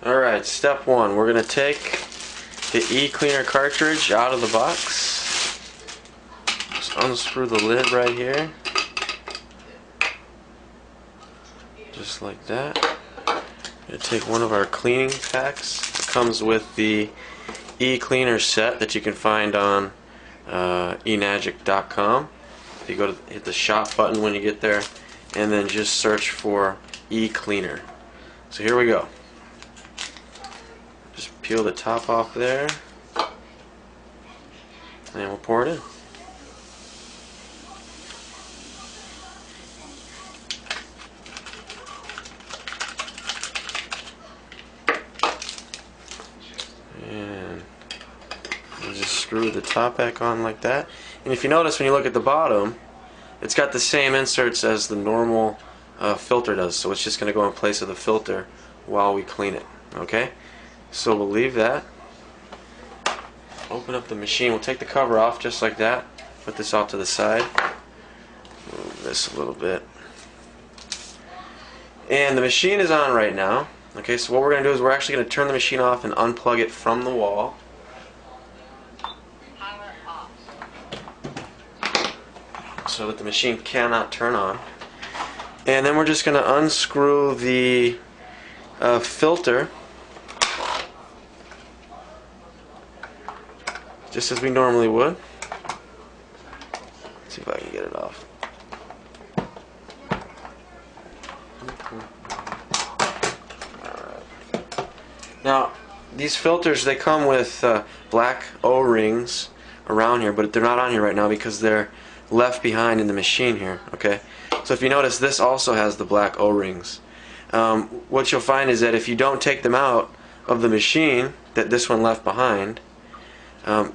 Alright, step one. We're going to take the E-cleaner cartridge out of the box. Just unscrew the lid right here. Just like that. I'm going to take one of our cleaning packs. It comes with the E-cleaner set that you can find on enagic.com. You go to hit the shop button when you get there, and then just search for E-cleaner. So here we go. Just peel the top off there, and we'll pour it in. And we'll just screw the top back on like that. And if you notice, when you look at the bottom, it's got the same inserts as the normal filter does, so it's just going to go in place of the filter while we clean it. Okay? So we'll leave that. Open up the machine. We'll take the cover off just like that. Put this off to the side. Move this a little bit. And the machine is on right now. Okay, so what we're going to do is we're actually going to turn the machine off and unplug it from the wall. So that the machine cannot turn on. And then we're just going to unscrew the filter just as we normally would. Let's see if I can get it off. Alright. Now, these filters, they come with black O-rings around here, but they're not on here right now because they're left behind in the machine here. Okay, so if you notice, this also has the black O-rings. What you'll find is that if you don't take them out of the machine, that this one left behind,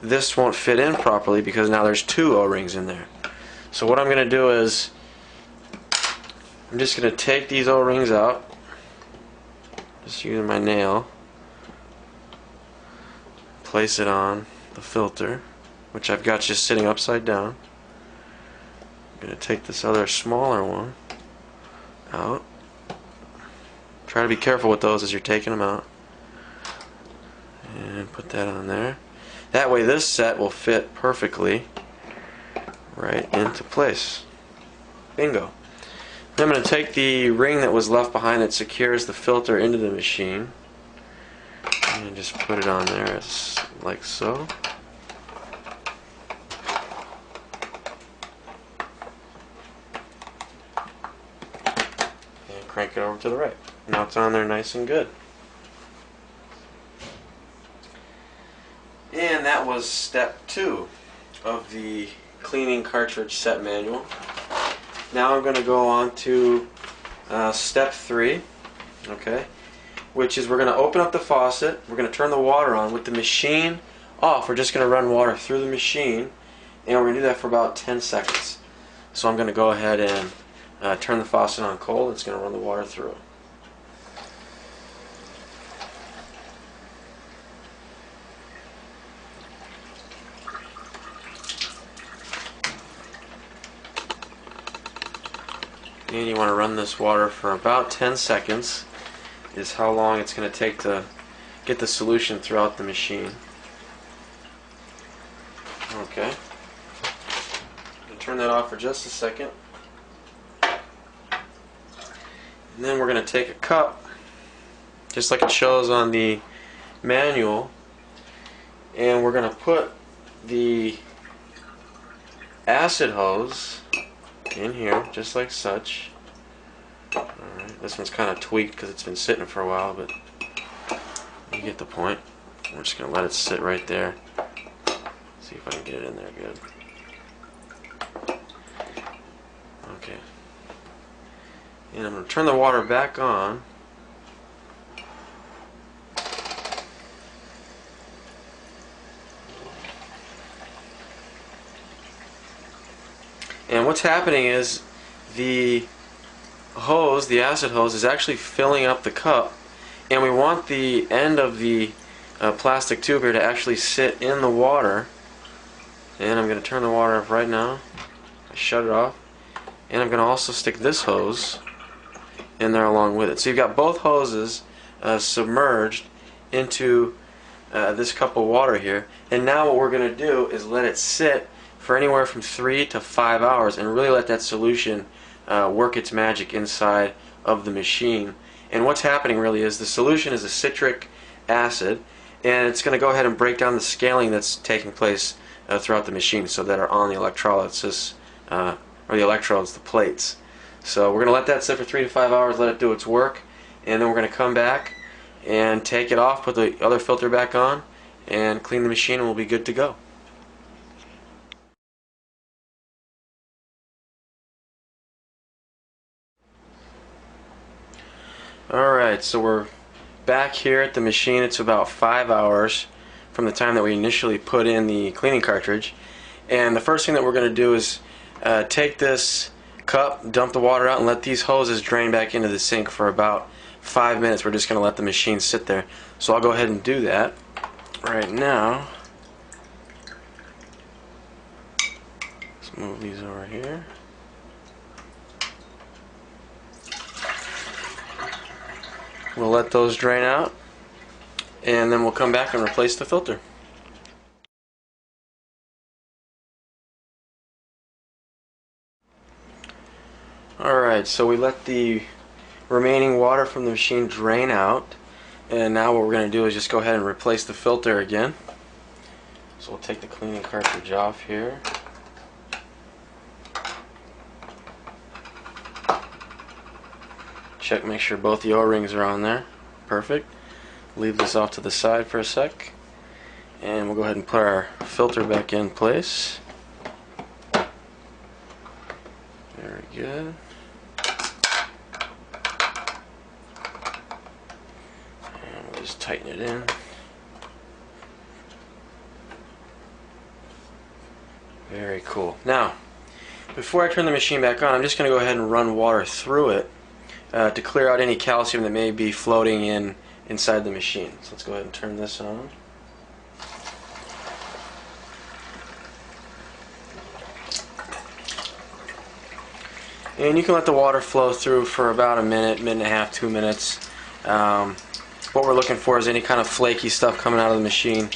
this won't fit in properly because now there's two O-rings in there. So what I'm going to do is I'm just going to take these O-rings out, just using my nail, place it on the filter, which I've got just sitting upside down. I'm going to take this other smaller one out. Try to be careful with those as you're taking them out. And put that on there. That way this set will fit perfectly right into place. Bingo. Then I'm going to take the ring that was left behind that secures the filter into the machine and just put it on there as like so. Crank it over to the right. Now it's on there nice and good. And that was step 2 of the cleaning cartridge set manual. Now I'm going to go on to step 3, okay, which is we're going to open up the faucet, we're going to turn the water on with the machine off. We're just going to run water through the machine, and we're going to do that for about 10 seconds. So I'm going to go ahead and turn the faucet on cold. It's going to run the water through. And you want to run this water for about 10 seconds is how long it's going to take to get the solution throughout the machine. Okay. I'm going to turn that off for just a second. And then we're going to take a cup, just like it shows on the manual, and we're going to put the acid hose in here, just like such. Alright, this one's kind of tweaked because it's been sitting for a while, but you get the point. We're just going to let it sit right there. See if I can get it in there good. Okay. And I'm going to turn the water back on. And what's happening is the hose, the acid hose, is actually filling up the cup, and we want the end of the plastic tube here to actually sit in the water. And I'm going to turn the water off right now. I shut it off. And I'm going to also stick this hose in there along with it. So you've got both hoses submerged into this cup of water here. And now what we're going to do is let it sit for anywhere from 3 to 5 hours and really let that solution work its magic inside of the machine. And what's happening really is the solution is a citric acid, and it's going to go ahead and break down the scaling that's taking place throughout the machine, so that are on the electrolysis or the electrodes, the plates. So we're going to let that sit for 3 to 5 hours, let it do its work, and then we're going to come back and take it off, put the other filter back on, and clean the machine, and we'll be good to go. Alright, so we're back here at the machine. It's about 5 hours from the time that we initially put in the cleaning cartridge. And the first thing that we're going to do is take this cup, dump the water out, and let these hoses drain back into the sink for about 5 minutes. We're just going to let the machine sit there. So I'll go ahead and do that right now. Let's move these over here. We'll let those drain out, and then we'll come back and replace the filter. Alright, so we let the remaining water from the machine drain out, and now what we're going to do is just go ahead and replace the filter again. So we'll take the cleaning cartridge off here. Check, make sure both the O-rings are on there. Perfect. Leave this off to the side for a sec, and we'll go ahead and put our filter back in place. Very good. And we'll just tighten it in. Very cool. Now, before I turn the machine back on, I'm just going to go ahead and run water through it to clear out any calcium that may be floating inside the machine. So let's go ahead and turn this on. And you can let the water flow through for about a minute, minute and a half, 2 minutes. What we're looking for is any kind of flaky stuff coming out of the machine.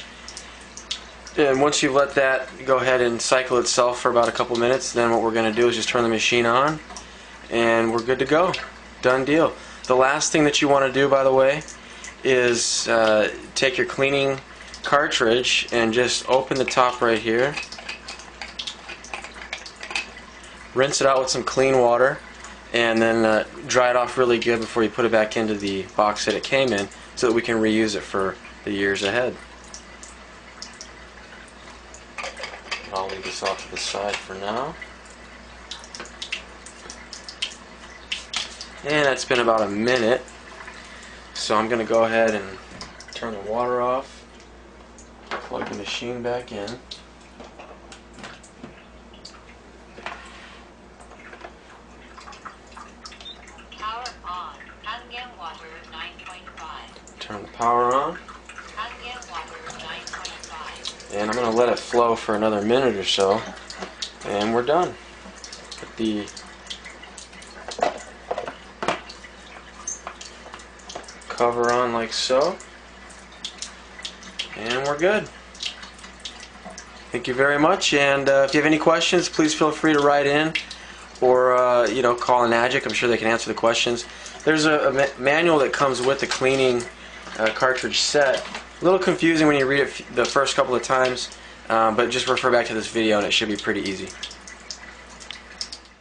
And once you've let that go ahead and cycle itself for about a couple minutes, then what we're going to do is just turn the machine on, and we're good to go. Done deal. The last thing that you want to do, by the way, is take your cleaning cartridge and just open the top right here. Rinse it out with some clean water, and then dry it off really good before you put it back into the box that it came in, so that we can reuse it for the years ahead. I'll leave this off to the side for now. And that's been about a minute, so I'm going to go ahead and turn the water off, plug the machine back in. Power on. Kangen water 9.5. Turn the power on. Kangen water 9.5. And I'm going to let it flow for another minute or so, and we're done. Put the cover on like so, and we're good. Thank you very much, and if you have any questions, please feel free to write in or call Enagic. I'm sure they can answer the questions. There's a manual that comes with the cleaning cartridge set. A little confusing when you read it the first couple of times, but just refer back to this video and it should be pretty easy.